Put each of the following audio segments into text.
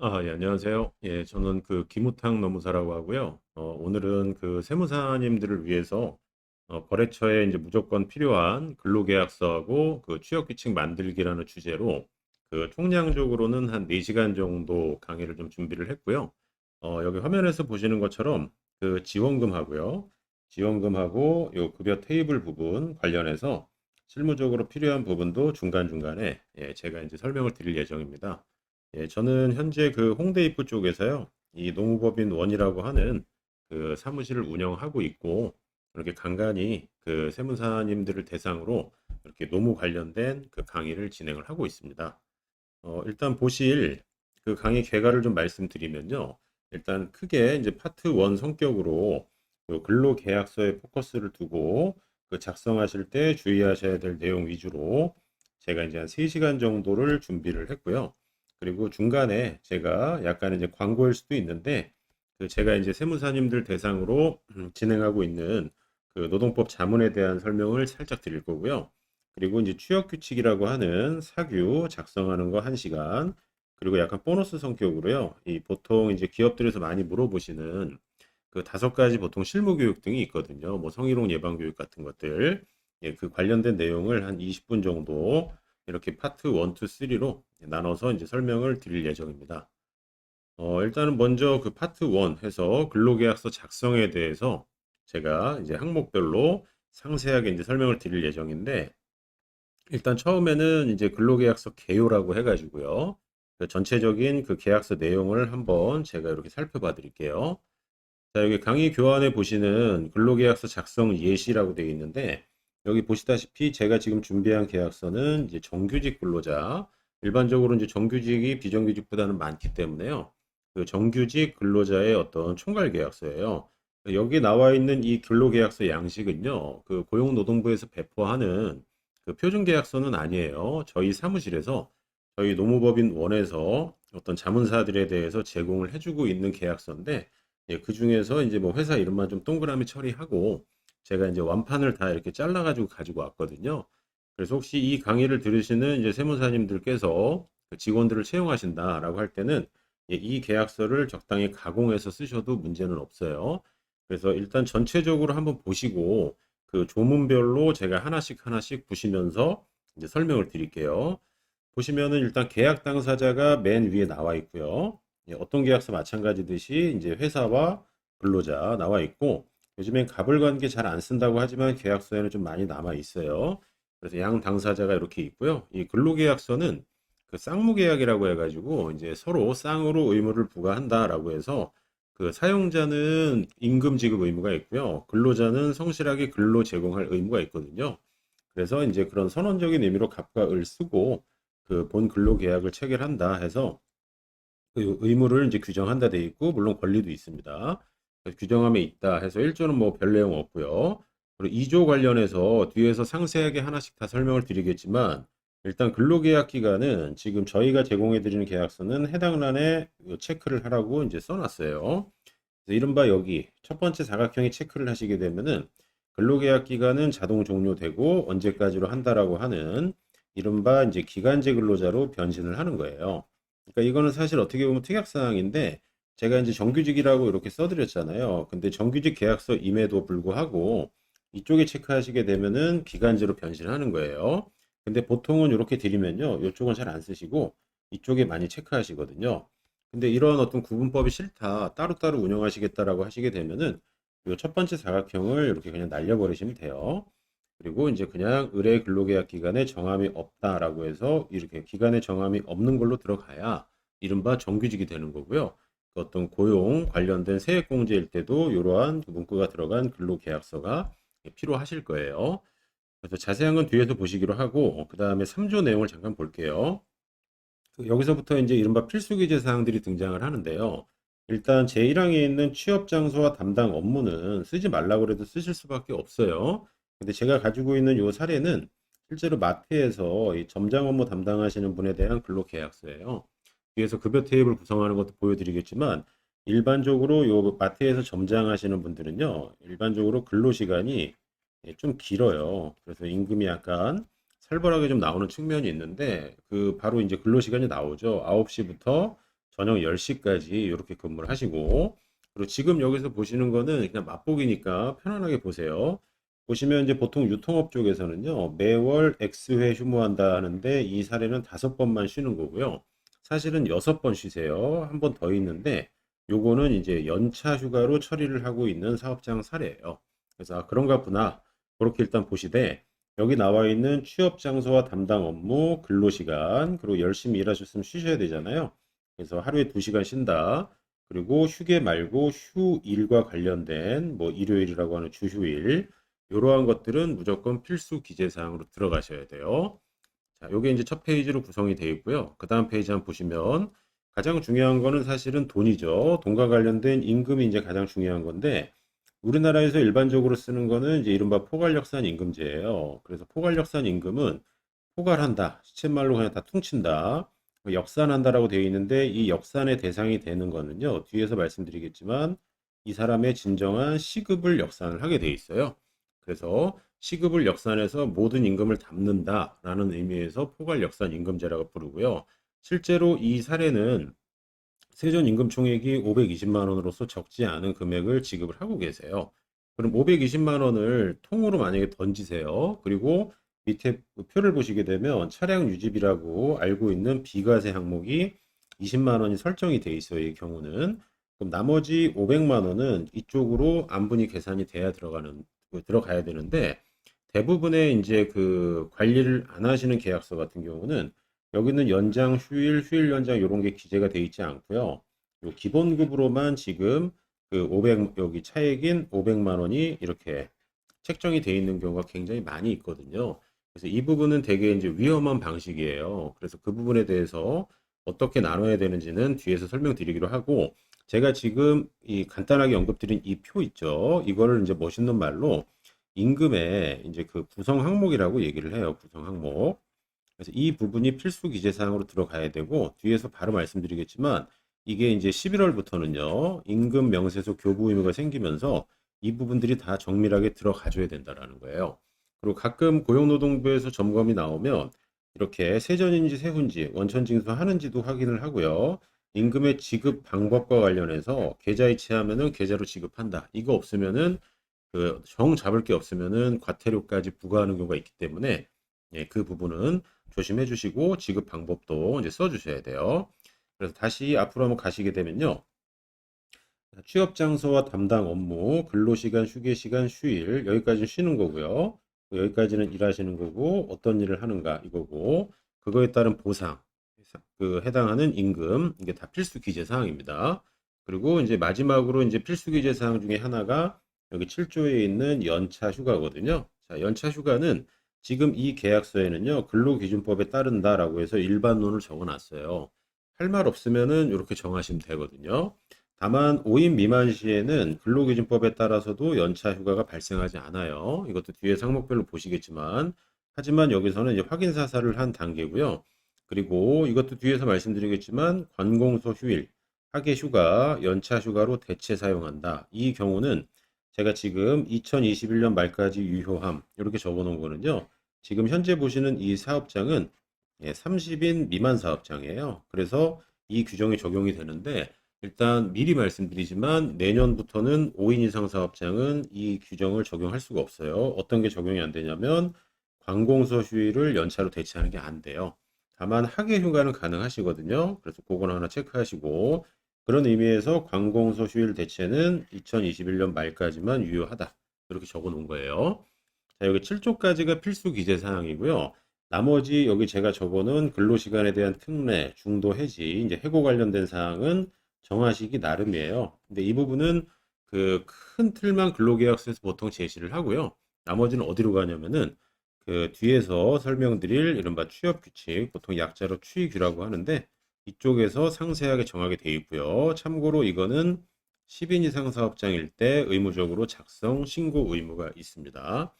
예, 안녕하세요. 예, 저는 그 김우탕 노무사라고 하고요. 오늘은 그 세무사님들을 위해서 거래처에 이제 무조건 필요한 근로계약서하고 그 취업규칙 만들기라는 주제로 그 총량적으로는 한 4시간 정도 강의를 좀 준비를 했고요. 여기 화면에서 보시는 것처럼 그 지원금하고요. 지원금하고 요 급여 테이블 부분 관련해서 실무적으로 필요한 부분도 중간중간에 제가 이제 설명을 드릴 예정입니다. 예, 저는 현재 그 홍대 입구 쪽에서요. 이 노무법인 원이라고 하는 그 사무실을 운영하고 있고 이렇게 간간히 그 세무사님들을 대상으로 이렇게 노무 관련된 그 강의를 진행을 하고 있습니다. 일단 보실 그 강의 개괄을 좀 말씀드리면요. 일단 크게 이제 파트 1 성격으로 요 근로계약서에 포커스를 두고 그 작성하실 때 주의하셔야 될 내용 위주로 제가 이제 한 3시간 정도를 준비를 했고요. 그리고 중간에 제가 약간 이제 광고일 수도 있는데 그 제가 이제 세무사님들 대상으로 진행하고 있는 그 노동법 자문에 대한 설명을 살짝 드릴 거고요. 그리고 이제 취업 규칙이라고 하는 사규 작성하는 거 1시간, 그리고 약간 보너스 성격으로요. 이 보통 이제 기업들에서 많이 물어보시는 그 5가지 보통 실무 교육 등이 있거든요. 뭐 성희롱 예방 교육 같은 것들. 예, 그 관련된 내용을 한 20분 정도 이렇게 파트 1, 2, 3로 나눠서 이제 설명을 드릴 예정입니다. 일단은 먼저 그 파트 1 해서 근로계약서 작성에 대해서 제가 이제 항목별로 상세하게 이제 설명을 드릴 예정인데, 일단 처음에는 이제 근로계약서 개요라고 해가지고요. 그 전체적인 그 계약서 내용을 한번 제가 이렇게 살펴봐 드릴게요. 자, 여기 강의 교환에 보시는 근로계약서 작성 예시라고 되어 있는데, 여기 보시다시피 제가 지금 준비한 계약서는 이제 정규직 근로자, 일반적으로 이제 정규직이 비정규직보다는 많기 때문에요. 그 정규직 근로자의 어떤 총괄 계약서예요. 여기 나와 있는 이 근로계약서 양식은요, 그 고용노동부에서 배포하는 그 표준계약서는 아니에요. 저희 사무실에서 저희 노무법인 원에서 어떤 자문사들에 대해서 제공을 해주고 있는 계약서인데, 예, 그 중에서 이제 뭐 회사 이름만 좀 동그라미 처리하고 제가 이제 완판을 다 이렇게 잘라가지고 가지고 왔거든요. 그래서 혹시 이 강의를 들으시는 이제 세무사님들께서 그 직원들을 채용하신다라고 할 때는 예, 이 계약서를 적당히 가공해서 쓰셔도 문제는 없어요. 그래서 일단 전체적으로 한번 보시고 그 조문별로 제가 하나씩 하나씩 보시면서 이제 설명을 드릴게요. 보시면은 일단 계약 당사자가 맨 위에 나와 있고요. 예, 어떤 계약서 마찬가지듯이 이제 회사와 근로자 나와 있고, 요즘엔 가불관계 잘 안 쓴다고 하지만 계약서에는 좀 많이 남아 있어요. 그래서 양 당사자가 이렇게 있고요. 이 근로계약서는 그 쌍무계약이라고 해가지고 이제 서로 쌍으로 의무를 부과한다라고 해서 그 사용자는 임금 지급 의무가 있고요. 근로자는 성실하게 근로 제공할 의무가 있거든요. 그래서 이제 그런 선언적인 의미로 갑과 을 쓰고 그 본 근로계약을 체결한다 해서 그 의무를 이제 규정한다 돼 있고, 물론 권리도 있습니다. 규정함에 있다 해서 1조는 뭐 별 내용 없고요. 그리고 2조 관련해서 뒤에서 상세하게 하나씩 다 설명을 드리겠지만, 일단 근로계약 기간은 지금 저희가 제공해 드리는 계약서는 해당 란에 체크를 하라고 이제 써놨어요. 그래서 이른바 여기 첫 번째 사각형에 체크를 하시게 되면은 근로계약 기간은 자동 종료되고 언제까지로 한다라고 하는 이른바 이제 기간제 근로자로 변신을 하는 거예요. 그러니까 이거는 사실 어떻게 보면 특약사항인데, 제가 이제 정규직이라고 이렇게 써드렸잖아요. 근데 정규직 계약서임에도 불구하고 이쪽에 체크하시게 되면은 기간제로 변신하는 거예요. 근데 보통은 이렇게 드리면요, 이쪽은 잘 안 쓰시고 이쪽에 많이 체크하시거든요. 근데 이런 어떤 구분법이 싫다, 따로따로 운영하시겠다라고 하시게 되면은 이 첫 번째 사각형을 이렇게 그냥 날려버리시면 돼요. 그리고 이제 그냥 의뢰 근로계약 기간에 정함이 없다라고 해서 이렇게 기간에 정함이 없는 걸로 들어가야 이른바 정규직이 되는 거고요. 그 어떤 고용 관련된 세액공제일 때도 이러한 문구가 들어간 근로계약서가 필요하실 거예요. 그래서 자세한 건 뒤에서 보시기로 하고, 그 다음에 3조 내용을 잠깐 볼게요. 여기서부터 이제 이른바 필수기재 사항들이 등장을 하는데요. 일단 제1항에 있는 취업 장소와 담당 업무는 쓰지 말라고 그래도 쓰실 수밖에 없어요. 근데 제가 가지고 있는 이 사례는 실제로 마트에서 이 점장 업무 담당하시는 분에 대한 근로계약서예요. 뒤에서 급여 테이블 구성하는 것도 보여드리겠지만, 일반적으로 요 마트에서 점장하시는 분들은요, 일반적으로 근로시간이 좀 길어요. 그래서 임금이 약간 살벌하게 좀 나오는 측면이 있는데, 그 바로 이제 근로시간이 나오죠. 9시부터 저녁 10시까지 이렇게 근무를 하시고, 그리고 지금 여기서 보시는 거는 그냥 맛보기니까 편안하게 보세요. 보시면 이제 보통 유통업 쪽에서는요, 매월 X회 휴무한다 하는데 이 사례는 5번만 쉬는 거고요. 사실은 6번 쉬세요. 한 번 더 있는데 요거는 이제 연차 휴가로 처리를 하고 있는 사업장 사례예요. 그래서 아, 그런가 보나. 그렇게 일단 보시되 여기 나와 있는 취업 장소와 담당 업무, 근로시간, 그리고 열심히 일하셨으면 쉬셔야 되잖아요. 그래서 하루에 2시간 쉰다. 그리고 휴게 말고 휴일과 관련된 뭐 일요일이라고 하는 주휴일, 이러한 것들은 무조건 필수 기재 사항으로 들어가셔야 돼요. 자, 요게 이제 첫 페이지로 구성이 되어 있고요. 그 다음 페이지 한번 보시면 가장 중요한 거는 사실은 돈이죠. 돈과 관련된 임금이 이제 가장 중요한 건데 우리나라에서 일반적으로 쓰는 거는 이제 이른바 포괄역산 임금제예요. 그래서 포괄역산 임금은 포괄한다. 시쳇말로 그냥 다 퉁친다. 역산한다라고 되어 있는데 이 역산의 대상이 되는 거는요. 뒤에서 말씀드리겠지만 이 사람의 진정한 시급을 역산을 하게 되어 있어요. 그래서 시급을 역산해서 모든 임금을 담는다라는 의미에서 포괄역산 임금제라고 부르고요. 실제로 이 사례는 세전 임금 총액이 520만 원으로서 적지 않은 금액을 지급을 하고 계세요. 그럼 520만 원을 통으로 만약에 던지세요. 그리고 밑에 그 표를 보시게 되면 차량 유지비라고 알고 있는 비과세 항목이 20만 원이 설정이 돼 있어요. 이 경우는. 그럼 나머지 500만 원은 이쪽으로 안분이 계산이 돼야 들어가야 되는데 대부분의 이제 그 관리를 안 하시는 계약서 같은 경우는 여기는 연장, 휴일, 휴일 연장 이런 게 기재가 되어 있지 않고요. 요 기본급으로만 지금 그 500, 여기 차액인 500만 원이 이렇게 책정이 되어 있는 경우가 굉장히 많이 있거든요. 그래서 이 부분은 되게 이제 위험한 방식이에요. 그래서 그 부분에 대해서 어떻게 나눠야 되는지는 뒤에서 설명드리기로 하고, 제가 지금 이 간단하게 언급드린 이 표 있죠. 이거를 이제 멋있는 말로 임금의 이제 그 구성 항목이라고 얘기를 해요. 구성 항목. 그래서 이 부분이 필수 기재 사항으로 들어가야 되고 뒤에서 바로 말씀드리겠지만 이게 이제 11월부터는요. 임금 명세서 교부 의무가 생기면서 이 부분들이 다 정밀하게 들어가줘야 된다라는 거예요. 그리고 가끔 고용노동부에서 점검이 나오면 이렇게 세전인지 세후인지 원천징수 하는지도 확인을 하고요. 임금의 지급 방법과 관련해서 계좌 이체하면은 계좌로 지급한다. 이거 없으면은 그 정 잡을 게 없으면은 과태료까지 부과하는 경우가 있기 때문에 예, 그 부분은 조심해 주시고 지급 방법도 이제 써 주셔야 돼요. 그래서 다시 앞으로 한번 가시게 되면요. 취업 장소와 담당 업무, 근로시간, 휴게시간, 휴일 여기까지는 쉬는 거고요. 여기까지는 일하시는 거고 어떤 일을 하는가 이거고 그거에 따른 보상, 그 해당하는 임금 이게 다 필수 기재 사항입니다. 그리고 이제 마지막으로 이제 필수 기재 사항 중에 하나가 여기 7조에 있는 연차 휴가거든요. 자, 연차 휴가는 지금 이 계약서에는요, 근로기준법에 따른다라고 해서 일반론을 적어 놨어요. 할 말 없으면은 이렇게 정하시면 되거든요. 다만 5인 미만 시에는 근로기준법에 따라서도 연차 휴가가 발생하지 않아요. 이것도 뒤에 항목별로 보시겠지만, 하지만 여기서는 이제 확인 사살을 한 단계고요. 그리고 이것도 뒤에서 말씀드리겠지만, 관공서 휴일, 학예 휴가, 연차 휴가로 대체 사용한다. 이 경우는 제가 지금 2021년 말까지 유효함 이렇게 적어 놓은 거는요. 지금 현재 보시는 이 사업장은 30인 미만 사업장이에요. 그래서 이 규정이 적용이 되는데 일단 미리 말씀드리지만 내년부터는 5인 이상 사업장은 이 규정을 적용할 수가 없어요. 어떤 게 적용이 안 되냐면 관공서 휴일을 연차로 대체하는 게 안 돼요. 다만 학예 휴가는 가능하시거든요. 그래서 그건 하나 체크하시고 그런 의미에서 관공서 휴일 대체는 2021년 말까지만 유효하다. 이렇게 적어 놓은 거예요. 자, 여기 7조까지가 필수 기재 사항이고요. 나머지 여기 제가 적어놓은 근로시간에 대한 특례, 중도 해지, 이제 해고 관련된 사항은 정하시기 나름이에요. 근데 이 부분은 그 큰 틀만 근로계약서에서 보통 제시를 하고요. 나머지는 어디로 가냐면은 그 뒤에서 설명드릴 이른바 취업규칙, 보통 약자로 취규라고 하는데 이쪽에서 상세하게 정하게 되어 있고요. 참고로 이거는 10인 이상 사업장일 때 의무적으로 작성, 신고 의무가 있습니다.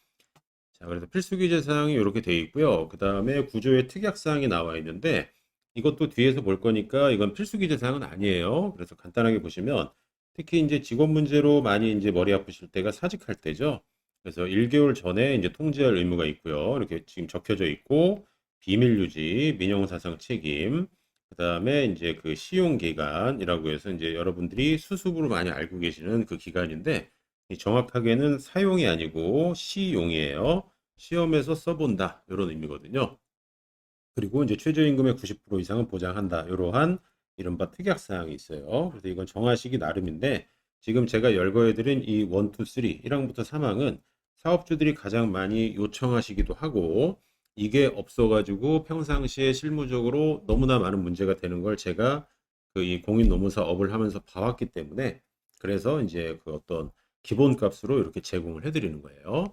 자, 그래서 필수 기재 사항이 이렇게 되어 있고요. 그 다음에 구조의 특약 사항이 나와 있는데 이것도 뒤에서 볼 거니까 이건 필수 기재 사항은 아니에요. 그래서 간단하게 보시면 특히 이제 직업 문제로 많이 이제 머리 아프실 때가 사직할 때죠. 그래서 1개월 전에 이제 통지할 의무가 있고요. 이렇게 지금 적혀져 있고 비밀 유지, 민영사상 책임, 그다음에 이제 그 시용 기간이라고 해서 이제 여러분들이 수습으로 많이 알고 계시는 그 기간인데 이 정확하게는 사용이 아니고 시용이에요. 시험에서 써본다 이런 의미거든요. 그리고 이제 최저임금의 90% 이상은 보장한다. 이러한 이른바 특약 사항이 있어요. 그래서 이건 정하시기 나름인데 지금 제가 열거해드린 이 1, 2, 3, 1항부터 3항은 사업주들이 가장 많이 요청하시기도 하고 이게 없어가지고 평상시에 실무적으로 너무나 많은 문제가 되는 걸 제가 그 이 공인노무사 업을 하면서 봐왔기 때문에 그래서 이제 그 어떤 기본값으로 이렇게 제공을 해드리는 거예요.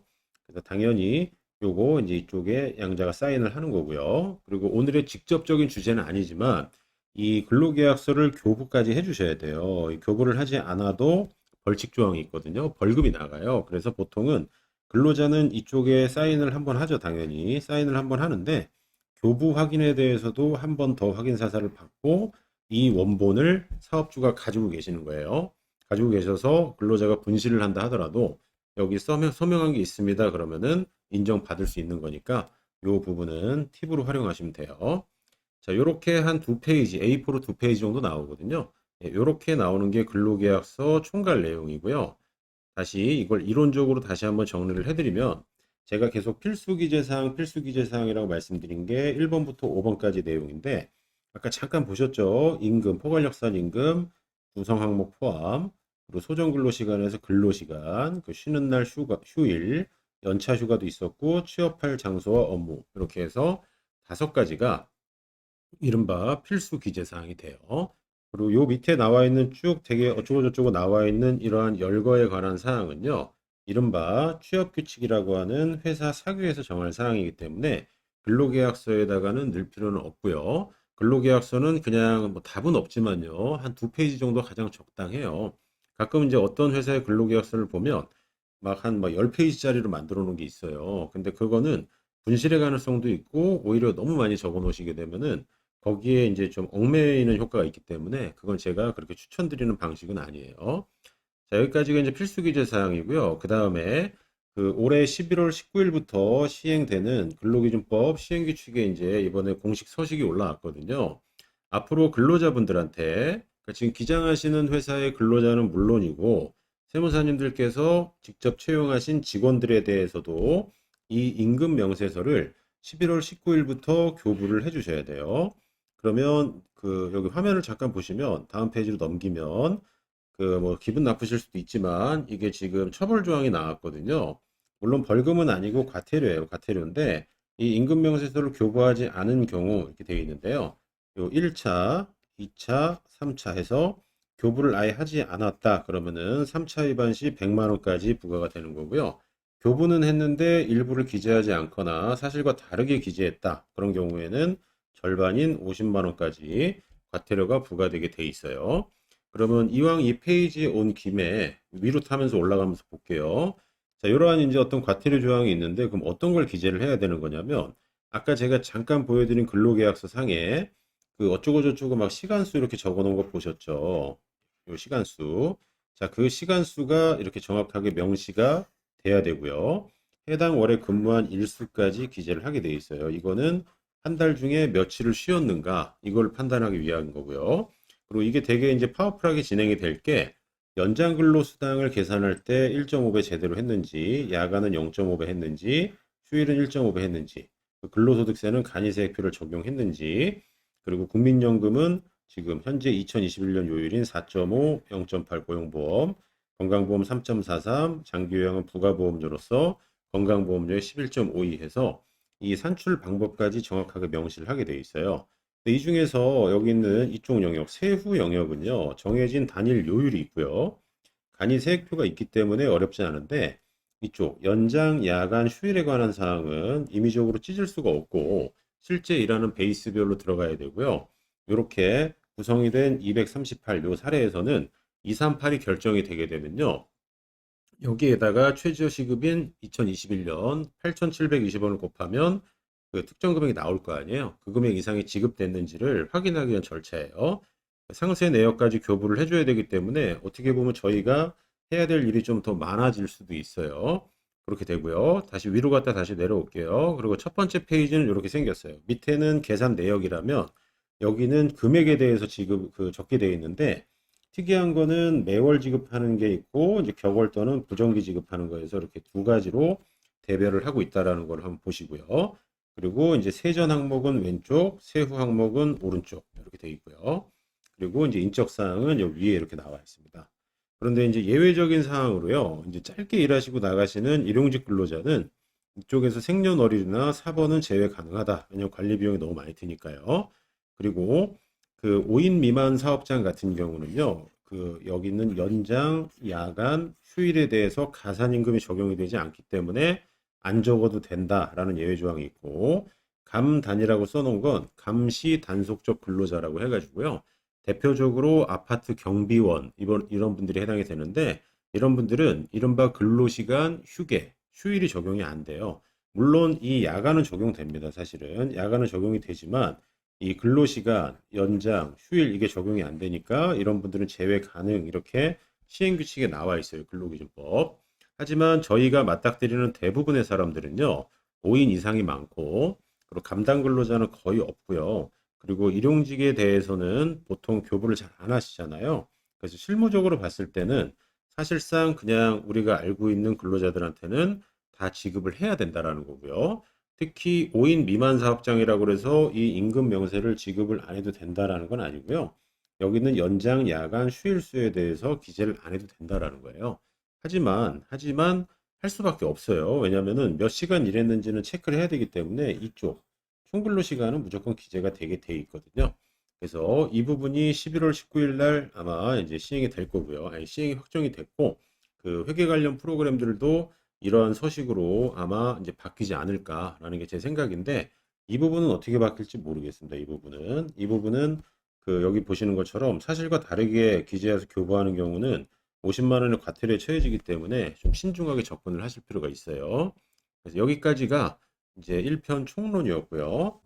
그래서 당연히 요거 이제 이쪽에 양자가 사인을 하는 거고요. 그리고 오늘의 직접적인 주제는 아니지만 이 근로계약서를 교부까지 해주셔야 돼요. 이 교부를 하지 않아도 벌칙 조항이 있거든요. 벌금이 나가요. 그래서 보통은 근로자는 이쪽에 사인을 한번 하죠. 당연히 사인을 한번 하는데 교부 확인에 대해서도 한 번 더 확인 사살을 받고 이 원본을 사업주가 가지고 계시는 거예요. 가지고 계셔서 근로자가 분실을 한다 하더라도 여기 서명한 게 있습니다. 그러면은 인정받을 수 있는 거니까 이 부분은 팁으로 활용하시면 돼요. 자, 요렇게 한 두 페이지, A4로 두 페이지 정도 나오거든요. 요렇게 나오는 게 근로계약서 총괄 내용이고요. 다시 이걸 이론적으로 다시 한번 정리를 해드리면 제가 계속 필수기재사항이라고 말씀드린 게 1번부터 5번까지 내용인데 아까 잠깐 보셨죠? 임금, 포괄역산 임금, 구성 항목 포함, 그리고 소정근로시간에서 근로시간, 그 쉬는 날 휴일, 연차 휴가도 있었고 취업할 장소와 업무 이렇게 해서 5가지가 이른바 필수 기재 사항이 돼요. 그리고 요 밑에 나와 있는 쭉 되게 어쩌고저쩌고 나와 있는 이러한 열거에 관한 사항은요. 이른바 취업규칙이라고 하는 회사 사규에서 정할 사항이기 때문에 근로계약서에다가는 넣을 필요는 없고요. 근로계약서는 그냥 뭐 답은 없지만요. 한 두 페이지 정도 가장 적당해요. 가끔 이제 어떤 회사의 근로계약서를 보면 막 한 막 10페이지짜리로 만들어 놓은 게 있어요. 근데 그거는 분실의 가능성도 있고 오히려 너무 많이 적어 놓으시게 되면은 거기에 이제 좀 얽매이는 효과가 있기 때문에 그건 제가 그렇게 추천드리는 방식은 아니에요. 자, 여기까지가 이제 필수 규제 사항이고요. 그 다음에 그 올해 11월 19일부터 시행되는 근로기준법 시행규칙에 이제 이번에 공식 서식이 올라왔거든요. 앞으로 근로자분들한테 그러니까 지금 기장하시는 회사의 근로자는 물론이고 세무사님들께서 직접 채용하신 직원들에 대해서도 이 임금 명세서를 11월 19일부터 교부를 해주셔야 돼요. 그러면 그 여기 화면을 잠깐 보시면 다음 페이지로 넘기면 그 뭐 기분 나쁘실 수도 있지만 이게 지금 처벌 조항이 나왔거든요. 물론 벌금은 아니고 과태료예요. 과태료인데 이 임금 명세서를 교부하지 않은 경우 이렇게 되어 있는데요. 요 1차, 2차, 3차 해서 교부를 아예 하지 않았다 그러면은 3차 위반 시 100만 원까지 부과가 되는 거고요. 교부는 했는데 일부를 기재하지 않거나 사실과 다르게 기재했다. 그런 경우에는 절반인 50만 원까지 과태료가 부과되게 돼 있어요. 그러면 이왕 이 페이지에 온 김에 위로 타면서 올라가면서 볼게요. 자, 이러한 이제 어떤 과태료 조항이 있는데 그럼 어떤 걸 기재를 해야 되는 거냐면 아까 제가 잠깐 보여드린 근로계약서 상에 그 어쩌고저쩌고 막 시간수 이렇게 적어 놓은 거 보셨죠? 요 시간수. 자, 그 시간수가 이렇게 정확하게 명시가 돼야 되고요. 해당 월에 근무한 일수까지 기재를 하게 돼 있어요. 이거는 한 달 중에 며칠을 쉬었는가 이걸 판단하기 위한 거고요. 그리고 이게 되게 이제 파워풀하게 진행이 될 게 연장 근로 수당을 계산할 때 1.5배 제대로 했는지, 야간은 0.5배 했는지, 휴일은 1.5배 했는지, 그 근로소득세는 간이세액표를 적용했는지, 그리고 국민연금은 지금 현재 2021년 요일인 4.5, 0.8 고용보험, 건강보험 3.43, 장기요양은 부가보험료로서 건강보험료의 11.52 해서 이 산출 방법까지 정확하게 명시를 하게 되어 있어요. 이 중에서 여기 있는 이쪽 영역, 세후 영역은요, 정해진 단일 요율이 있고요. 간이 세액표가 있기 때문에 어렵지 않은데, 이쪽 연장, 야간, 휴일에 관한 사항은 임의적으로 찢을 수가 없고, 실제 일하는 베이스별로 들어가야 되고요. 이렇게 구성이 된 238, 요 사례에서는 238이 결정이 되게 되면요. 여기에다가 최저 시급인 2021년 8,720원을 곱하면 그 특정 금액이 나올 거 아니에요. 그 금액 이상이 지급됐는지를 확인하기 위한 절차예요. 상세 내역까지 교부를 해줘야 되기 때문에 어떻게 보면 저희가 해야 될 일이 좀 더 많아질 수도 있어요. 그렇게 되고요. 다시 위로 갔다 다시 내려올게요. 그리고 첫 번째 페이지는 이렇게 생겼어요. 밑에는 계산 내역이라면 여기는 금액에 대해서 지급 적게 되어 있는데 특이한 거는 매월 지급하는 게 있고 이제 격월 또는 부정기 지급하는 거에서 이렇게 두 가지로 대별을 하고 있다라는 걸 한번 보시고요. 그리고 이제 세전 항목은 왼쪽, 세후 항목은 오른쪽 이렇게 되어 있고요. 그리고 이제 인적 사항은 여기 위에 이렇게 나와 있습니다. 그런데 이제 예외적인 사항으로요. 이제 짧게 일하시고 나가시는 일용직 근로자는 이쪽에서 생년월일이나 사번은 제외 가능하다. 왜냐면 관리 비용이 너무 많이 드니까요. 그리고 그 5인 미만 사업장 같은 경우는요. 그 여기 있는 연장, 야간, 휴일에 대해서 가산임금이 적용이 되지 않기 때문에 안 적어도 된다라는 예외 조항이 있고 감 단위라고 써놓은 건 감시 단속적 근로자라고 해가지고요. 대표적으로 아파트 경비원 이런 분들이 해당이 되는데 이런 분들은 이른바 근로시간 휴게, 휴일이 적용이 안 돼요. 물론 이 야간은 적용됩니다. 사실은 야간은 적용이 되지만 이 근로시간, 연장, 휴일 이게 적용이 안 되니까 이런 분들은 제외 가능 이렇게 시행규칙에 나와 있어요. 근로기준법. 하지만 저희가 맞닥뜨리는 대부분의 사람들은요. 5인 이상이 많고 그리고 감당 근로자는 거의 없고요. 그리고 일용직에 대해서는 보통 교부를 잘 안 하시잖아요. 그래서 실무적으로 봤을 때는 사실상 그냥 우리가 알고 있는 근로자들한테는 다 지급을 해야 된다라는 거고요. 특히 5인 미만 사업장이라고 해서 이 임금 명세를 지급을 안 해도 된다라는 건 아니고요. 여기는 연장, 야간, 휴일수에 대해서 기재를 안 해도 된다라는 거예요. 하지만 할 수밖에 없어요. 왜냐면은 몇 시간 일했는지는 체크를 해야 되기 때문에 이쪽 총근로 시간은 무조건 기재가 되게 돼 있거든요. 그래서 이 부분이 11월 19일 날 아마 이제 시행이 될 거고요. 아니, 시행이 확정이 됐고 그 회계 관련 프로그램들도 이러한 서식으로 아마 이제 바뀌지 않을까라는 게 제 생각인데 이 부분은 어떻게 바뀔지 모르겠습니다. 이 부분은 그 여기 보시는 것처럼 사실과 다르게 기재해서 교부하는 경우는 50만 원의 과태료에 처해지기 때문에 좀 신중하게 접근을 하실 필요가 있어요. 그래서 여기까지가 이제 1편 총론이었고요.